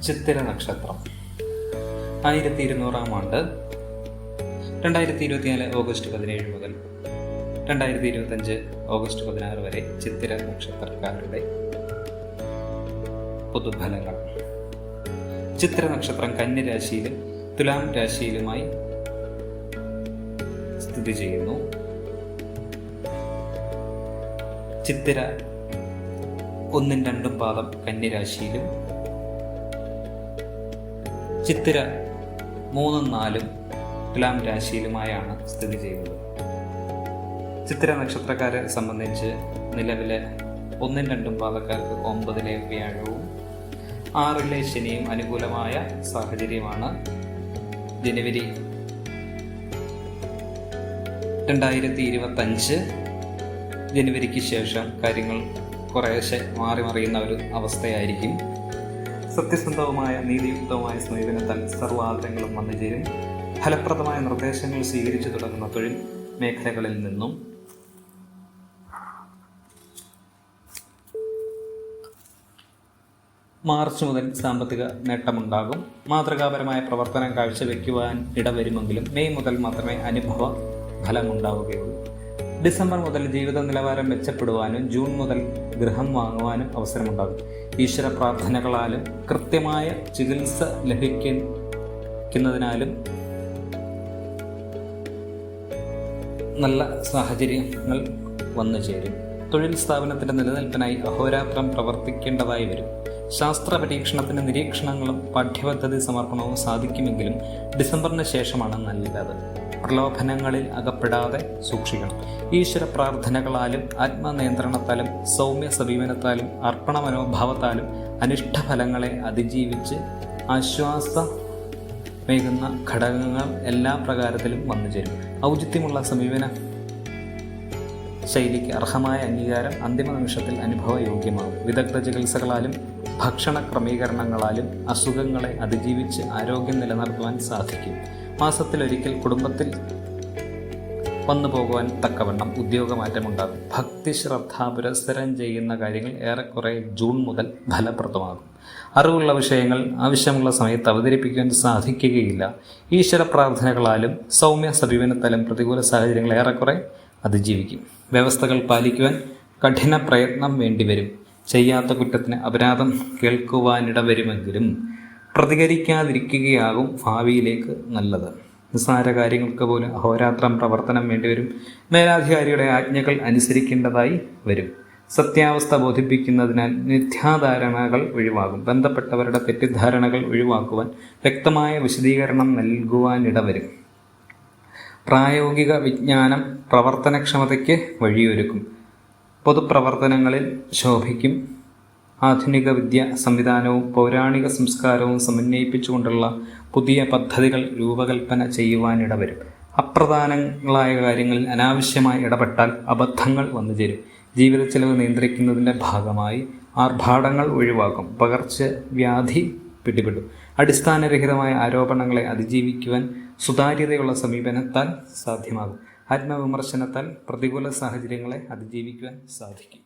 ചിത്തിര നക്ഷത്രം 1200 ആണ്ട് 2024 ഓഗസ്റ്റ് 17 മുതൽ 2025 ഓഗസ്റ്റ് 16 വരെ ചിത്തിര നക്ഷത്രക്കാരുടെ പൊതുഫലങ്ങൾ. ചിത്തിര നക്ഷത്രം കന്നി രാശിയിലും തുലാം രാശിയിലുമായി സ്ഥിതി ചെയ്യുന്നു. ചിത്തിര 1, 2 പാദം കന്നി രാശിയിലും ചിത്തിര 3, 4 തുലാം രാശിയിലുമായാണ് സ്ഥിതി ചെയ്യുന്നത്. ചിത്തിര നക്ഷത്രക്കാരെ സംബന്ധിച്ച് നിലവിലെ 1, 2 പാദക്കാർക്ക് 9-ലെ വ്യാഴവും 6-ലെ ശനിയും അനുകൂലമായ സാഹചര്യമാണ്. ജനുവരി 2025 ജനുവരിക്ക് ശേഷം കാര്യങ്ങൾ കുറേശ്ശെ മാറിമറിയുന്ന ഒരു അവസ്ഥയായിരിക്കും. സത്യസന്ധവുമായ നീതിയുക്തവുമായ സമീപനത്താൽ സർവ്വാദരങ്ങളും വന്നുചേരും. ഫലപ്രദമായ നിർദ്ദേശങ്ങൾ സ്വീകരിച്ചു തുടങ്ങുന്ന തൊഴിൽ മേഖലകളിൽ നിന്നും മാർച്ച് മുതൽ സാമ്പത്തിക നേട്ടമുണ്ടാകും. മാതൃകാപരമായ പ്രവർത്തനം കാഴ്ചവെക്കുവാൻ ഇടവരുമെങ്കിലും മെയ് മുതൽ മാത്രമേ അനുഭവ ഫലമുണ്ടാവുകയുള്ളൂ. ഡിസംബർ മുതൽ ജീവിത നിലവാരം മെച്ചപ്പെടുവാനും ജൂൺ മുതൽ ഗൃഹം വാങ്ങുവാനും അവസരമുണ്ടാകും. ഈശ്വര പ്രാർത്ഥനകളാലും കൃത്യമായ ചികിത്സ ലഭിക്കുന്നതിനാലും നല്ല സാഹചര്യങ്ങൾ വന്നു ചേരും. തൊഴിൽ സ്ഥാപനത്തിൻ്റെ നിലനിൽപ്പിനായി അഹോരാത്രം പ്രവർത്തിക്കേണ്ടതായി വരും. ശാസ്ത്ര പരീക്ഷണത്തിന് നിരീക്ഷണങ്ങളും പാഠ്യപദ്ധതി സമർപ്പണവും സാധിക്കുമെങ്കിലും ഡിസംബറിന് ശേഷമാണ് നല്ലത്. പ്രലോഭനങ്ങളിൽ അകപ്പെടാതെ സൂക്ഷിക്കണം. ഈശ്വര പ്രാർത്ഥനകളാലും ആത്മനിയന്ത്രണത്താലും സൗമ്യ സമീപനത്താലും അർപ്പണ മനോഭാവത്താലും അനിഷ്ടഫലങ്ങളെ അതിജീവിച്ച് ആശ്വാസമേകുന്ന ഘടകങ്ങൾ എല്ലാ പ്രകാരത്തിലും വന്നുചേരും. ഔചിത്യമുള്ള സമീപന ശൈലിക്ക് അർഹമായ അംഗീകാരം അന്തിമ നിമിഷത്തിൽ അനുഭവയോഗ്യമാകും. വിദഗ്ധ ചികിത്സകളാലും ഭക്ഷണ ക്രമീകരണങ്ങളാലും അസുഖങ്ങളെ അതിജീവിച്ച് ആരോഗ്യം നിലനിർത്തുവാൻ സാധിക്കും. മാസത്തിലൊരിക്കൽ കുടുംബത്തിൽ വന്നു പോകുവാൻ തക്കവണ്ണം ഉദ്യോഗമാറ്റമുണ്ടാകും. ഭക്തി ശ്രദ്ധ പുരസ്സരം ചെയ്യുന്ന കാര്യങ്ങൾ ഏറെക്കുറെ ജൂൺ മുതൽ ഫലപ്രദമാകും. അറിവുള്ള വിഷയങ്ങൾ ആവശ്യമുള്ള സമയത്ത് അവതരിപ്പിക്കുവാൻ സാധിക്കുകയില്ല. ഈശ്വര പ്രാർത്ഥനകളാലും സൗമ്യ സമീപനത്താലും പ്രതികൂല സാഹചര്യങ്ങൾ ഏറെക്കുറെ അതിജീവിക്കും. വ്യവസ്ഥകൾ പാലിക്കുവാൻ കഠിന പ്രയത്നം വേണ്ടിവരും. ചെയ്യാത്ത കുറ്റത്തിന് അപരാധം കേൾക്കുവാനിടവരുമെങ്കിലും പ്രതികരിക്കാതിരിക്കുകയാകും ഭാവിയിലേക്ക് നല്ലത്. നിസ്സാര കാര്യങ്ങൾക്ക് പോലും അഹോരാത്രം പ്രവർത്തനം വേണ്ടിവരും. മേലാധികാരിയുടെ ആജ്ഞകൾ അനുസരിക്കേണ്ടതായി വരും. സത്യാവസ്ഥ ബോധിപ്പിക്കുന്നതിനാൽ മിഥ്യാധാരണകൾ ഒഴിവാകും. ബന്ധപ്പെട്ടവരുടെ തെറ്റിദ്ധാരണകൾ ഒഴിവാക്കുവാൻ വ്യക്തമായ വിശദീകരണം നൽകുവാനിടവരും. പ്രായോഗിക വിജ്ഞാനം പ്രവർത്തനക്ഷമതയ്ക്ക് വഴിയൊരുക്കും. പൊതുപ്രവർത്തനങ്ങളിൽ ശോഭിക്കും. ആധുനിക വിദ്യാ സംവിധാനവും പൗരാണിക സംസ്കാരവും സമന്വയിപ്പിച്ചുകൊണ്ടുള്ള പുതിയ പദ്ധതികൾ രൂപകൽപ്പന ചെയ്യുവാനിടവരും. അപ്രധാനങ്ങളായ കാര്യങ്ങളിൽ അനാവശ്യമായി ഇടപെട്ടാൽ അബദ്ധങ്ങൾ വന്നുചേരും. ജീവിത ചെലവ് നിയന്ത്രിക്കുന്നതിൻ്റെ ഭാഗമായി ആർഭാടങ്ങൾ ഒഴിവാക്കും. പകർച്ചവ്യാധി പിടിപെടും. അടിസ്ഥാനരഹിതമായ ആരോപണങ്ങളെ അതിജീവിക്കുവാൻ സുതാര്യതയുള്ള സമീപനത്താൽ സാധ്യമാകും. ആത്മവിമർശനത്താൽ പ്രതികൂല സാഹചര്യങ്ങളെ അതിജീവിക്കുവാൻ സാധിക്കും.